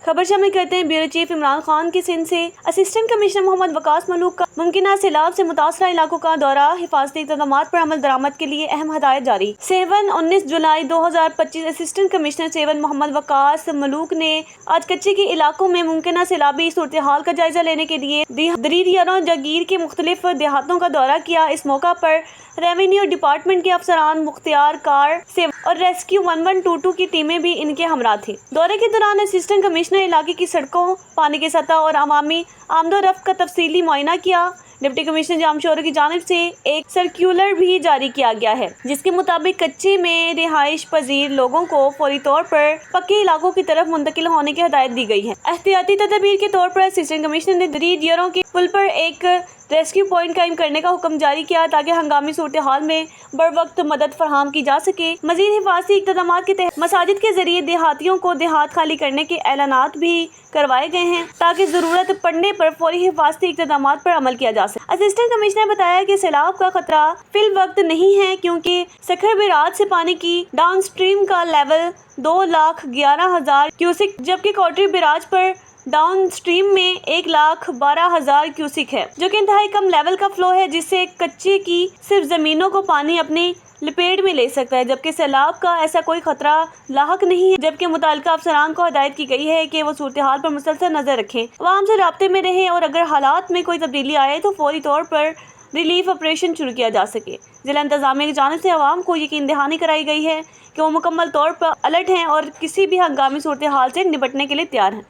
खबर शामिल करते हैं ब्यूरो चीफ इमरान खान की सिंध से असिस्टेंट कमिश्नर मोहम्मद वकास मलूक का मुमकिन सैलाब से मुतासरा इलाकों का दौरा, हिफाजती इक़दाम पर अमल दरामद के लिए अहम हदायत जारी। 19 जुलाई 2025 असिस्टेंट कमिश्नर 7 मोहम्मद वकास मलूक ने आज कच्चे के इलाकों में मुमकिन सैलाबी सूरत हाल का जायजा लेने के लिए दरीरियारों जागीर के मुख्तलिफ देहातों का दौरा किया। इस मौका पर रेवेन्यू डिपार्टमेंट के अफसरान, मुख्तियार कार से और रेस्क्यू 1122 की टीमें भी इनके हमरा थी। दौरे के दौरान असिस्टेंट कमिश्नर इलाके की सड़कों, पानी की सतह और अवामी आमदोरफ्त का तफसीली मुआयना किया। डिप्टी कमिश्नर जामशोरों की जानिब से एक सर्कुलर भी जारी किया गया है, जिसके मुताबिक कच्चे में रिहाइश पजीर लोगों को फौरी तौर पर पक्के इलाकों की तरफ मुंतकिल होने की हिदायत दी गई है। एहतियाती तदबीर के तौर पर असिस्टेंट कमिश्नर ने दरीरियारों के पुल पर एक रेस्क्यू पॉइंट कायम करने का हुक्म जारी किया ताकि हंगामी सूरत हाल में बर वक्त मदद फराहम की जा सके। मजीद हिफाजती इक़दाम के तहत मसाजिद के जरिए देहातियों को देहात खाली करने के ऐलानात भी करवाए गए हैं ताकि जरूरत पड़ने पर फौरी हिफाजती इक़दाम पर अमल किया जा सके। असिस्टेंट कमिश्नर ने बताया कि सैलाब का खतरा फिल वक्त नहीं है, क्योंकि सखर बिराज से पानी की डाउन स्ट्रीम का लेवल 2,11,000 क्यूसिक, जबकि कोटरी बिराज पर डाउन स्ट्रीम में 1,12,000 क्यूसिक है, जो कि इंतहाई कम लेवल का फ्लो है, जिससे कच्चे की सिर्फ जमीनों को पानी अपनी लपेट में ले सकता है, जबकि सैलाब का ऐसा कोई खतरा लाहक नहीं है। जबकि मुताल्लिका अफसरान को हिदायत की गई है कि वो सूरत हाल पर मुसलसल नजर रखें, अवाम से राब्ते में रहें और अगर हालात में कोई तब्दीली आए तो फौरी तौर पर रिलीफ ऑपरेशन शुरू किया जा सके। जिला इंतजामिया की जानिब से अवाम को यकीन दहानी कराई गई है कि वो मुकम्मल तौर पर अलर्ट हैं और किसी भी हंगामी सूरत हाल से निपटने के लिए तैयार हैं।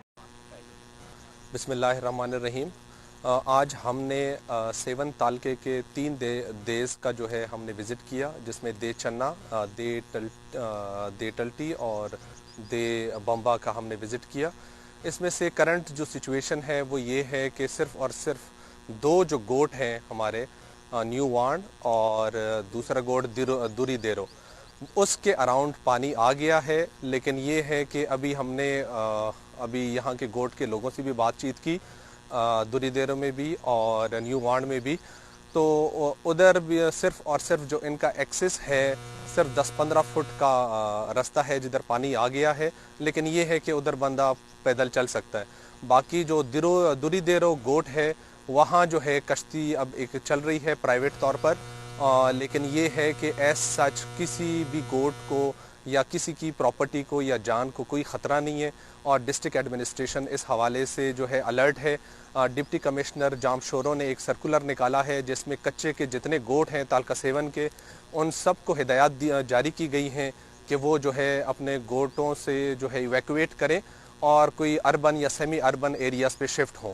बिस्मिल्लाहिर्रहमानिर्रहीम। आज हमने 7 तालके के 3 देश का जो है हमने विज़िट किया, जिसमें दे चन्ना, दे टल्टी और दे बम्बा का हमने विज़िट किया। इसमें से करंट जो सिचुएशन है वो ये है कि सिर्फ़ और सिर्फ 2 जो गोट हैं हमारे, न्यू वांड और दूसरा गोट दुरी देरो, उसके अराउंड पानी आ गया है। लेकिन ये है कि अभी हमने अभी यहाँ के गोट के लोगों से भी बातचीत की, दुरी देरो में भी और न्यू वांड में भी, तो उधर भी सिर्फ और सिर्फ जो इनका एक्सेस है सिर्फ 10-15 फुट का रास्ता है जिधर पानी आ गया है। लेकिन ये है कि उधर बंदा पैदल चल सकता है। बाकी जो दुरी देरो गोट है वहाँ जो है कश्ती अब एक चल रही है प्राइवेट तौर पर, लेकिन ये है कि एज सच किसी भी गोट को या किसी की प्रॉपर्टी को या जान को कोई ख़तरा नहीं है और डिस्ट्रिक्ट एडमिनिस्ट्रेशन इस हवाले से जो है अलर्ट है। डिप्टी कमिश्नर जामशोरों ने एक सर्कुलर निकाला है जिसमें कच्चे के जितने गोट हैं तालका 7 के, उन सब को हिदायत जारी की गई हैं कि वो जो है अपने गोटों से जो है इवैक्यूएट करें और कोई अर्बन या सेमी अर्बन एरियाज़ पे शिफ्ट हों।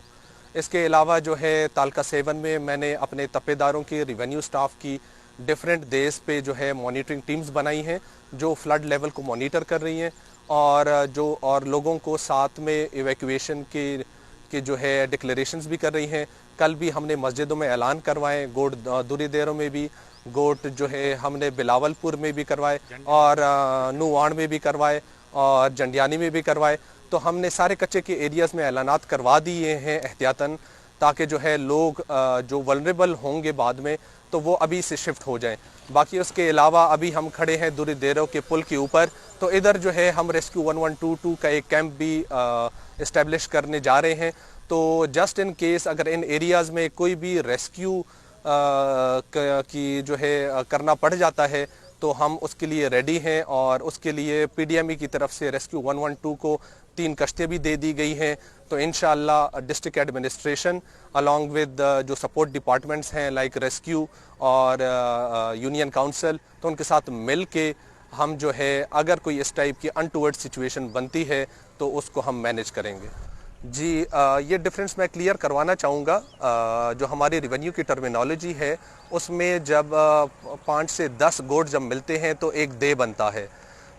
इसके अलावा जो है तालका 7 में मैंने अपने तपेदारों की, रिवेन्यू स्टाफ की डिफरेंट डेज पे जो है मॉनिटरिंग टीम्स बनाई हैं जो फ्लड लेवल को मॉनिटर कर रही हैं और लोगों को साथ में इवैक्यूएशन के जो है डिक्लेरेशंस भी कर रही हैं। कल भी हमने मस्जिदों में ऐलान करवाए, गोट दुरी देरों में भी, गोट जो है हमने बिलावलपुर में भी करवाए और नुवाण में भी करवाए और जंडियानी में भी करवाए। तो हमने सारे कच्चे के एरियाज़ में ऐलानात करवा दिए हैं एहतियातन, ताकि जो है लोग जो वल्नरेबल होंगे बाद में तो वो अभी से शिफ्ट हो जाएं। बाकी उसके अलावा अभी हम खड़े हैं दुरी देरो के पुल के ऊपर, तो इधर जो है हम रेस्क्यू 1122 का एक कैंप भी इस्टेब्लिश करने जा रहे हैं। तो जस्ट इन केस अगर इन एरियाज़ में कोई भी रेस्क्यू की जो है करना पड़ जाता है तो हम उसके लिए रेडी हैं और उसके लिए पीडीएमई की तरफ से रेस्क्यू 112 को 3 कश्तियाँ भी दे दी गई हैं। तो इंशाअल्लाह डिस्ट्रिक्ट एडमिनिस्ट्रेशन अलॉन्ग विद जो सपोर्ट डिपार्टमेंट्स हैं लाइक रेस्क्यू और यूनियन काउंसिल, तो उनके साथ मिल के हम जो है अगर कोई इस टाइप की अनटूवर्ड सिचुएशन बनती है तो उसको हम मैनेज करेंगे। जी, ये डिफरेंस मैं क्लियर करवाना चाहूँगा। जो हमारी रिवेन्यू की टर्मिनोलॉजी है उसमें जब 5 से 10 गोट जब मिलते हैं तो एक दे बनता है।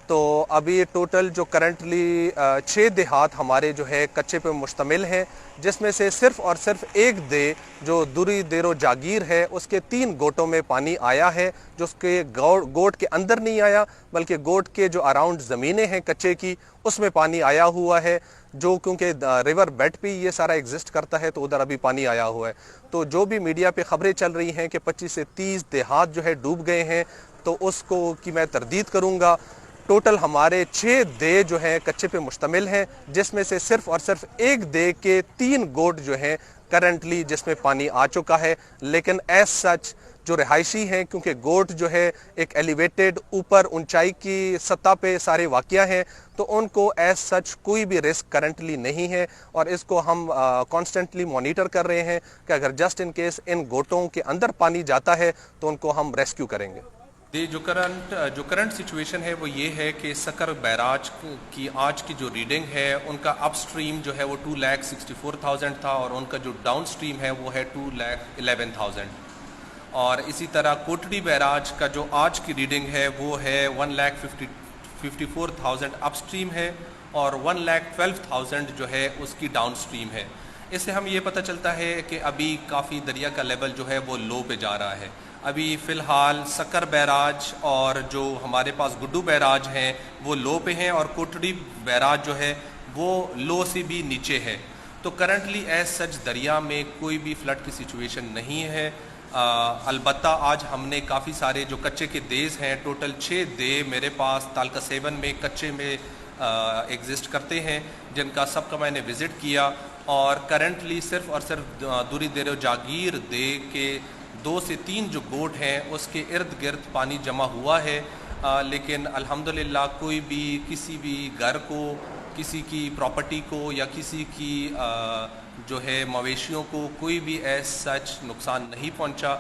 तो अभी टोटल जो करंटली 6 देहात हमारे जो है कच्चे पे मुश्तमिल हैं, जिसमें से सिर्फ और सिर्फ एक दे जो दुरी देरो जागीर है उसके 3 गोटों में पानी आया है, जो उसके गोट के अंदर नहीं आया बल्कि गोट के जो अराउंड ज़मीनें हैं कच्चे की उसमें पानी आया हुआ है, जो क्योंकि रिवर बेड पे ये सारा एग्जिस्ट करता है तो उधर अभी पानी आया हुआ है। तो जो भी मीडिया पे खबरें चल रही हैं कि 25 से 30 देहात जो है डूब गए हैं, तो उसको की मैं तरदीद करूँगा। ٹوٹل ہمارے 6 دے جو ہیں کچے پہ مشتمل ہیں، جس میں سے صرف اور صرف ایک دے کے 3 گوٹ جو ہیں کرنٹلی جس میں پانی آ چکا ہے، لیکن ایز سچ جو رہائشی ہیں کیونکہ گوٹ جو ہے ایک ایلیویٹڈ اوپر اونچائی کی سطح پہ سارے واقع ہیں، تو ان کو ایز سچ کوئی بھی رسک کرنٹلی نہیں ہے، اور اس کو ہم کانسٹنٹلی مانیٹر کر رہے ہیں کہ اگر جسٹ ان کیس ان گوٹوں کے اندر پانی جاتا ہے تو ان کو ہم ریسکیو کریں گے۔ جو کرنٹ سچویشن ہے وہ یہ ہے کہ سکر بیراج کی آج کی جو ریڈنگ ہے ان کا اپ سٹریم جو ہے وہ 2,64,000 تھا، اور ان کا جو ڈاؤن سٹریم ہے وہ ہے 2,11,000، اور اسی طرح کوٹڑی بیراج کا جو آج کی ریڈنگ ہے وہ ہے 1,54,000 اپ سٹریم ہے، اور 1,12,000 جو ہے اس کی ڈاؤن سٹریم ہے۔ اس سے ہم یہ پتہ چلتا ہے کہ ابھی کافی دریا کا لیول جو ہے وہ لو پہ جا رہا ہے۔ ابھی فی الحال سکر بیراج اور جو ہمارے پاس گڈو بیراج ہیں وہ لو پہ ہیں، اور کوٹڑی بیراج جو ہے وہ لو سے بھی نیچے ہے۔ تو کرنٹلی ایز سچ دریا میں کوئی بھی فلڈ کی سچویشن نہیں ہے۔ البتہ آج ہم نے کافی سارے جو کچے کے دیز ہیں، ٹوٹل 6 دے میرے پاس تالکہ 7 میں کچے میں ایگزسٹ کرتے ہیں، جن کا سب کا میں نے وزٹ کیا، اور کرنٹلی صرف اور صرف دوری دیر و جاگیر دے کے 2 سے 3 جو گوٹ ہیں اس کے ارد گرد پانی جمع ہوا ہے، لیکن الحمدللہ کوئی بھی کسی بھی گھر کو، کسی کی پراپرٹی کو یا کسی کی جو ہے مویشیوں کو کوئی بھی ایز سچ نقصان نہیں پہنچا۔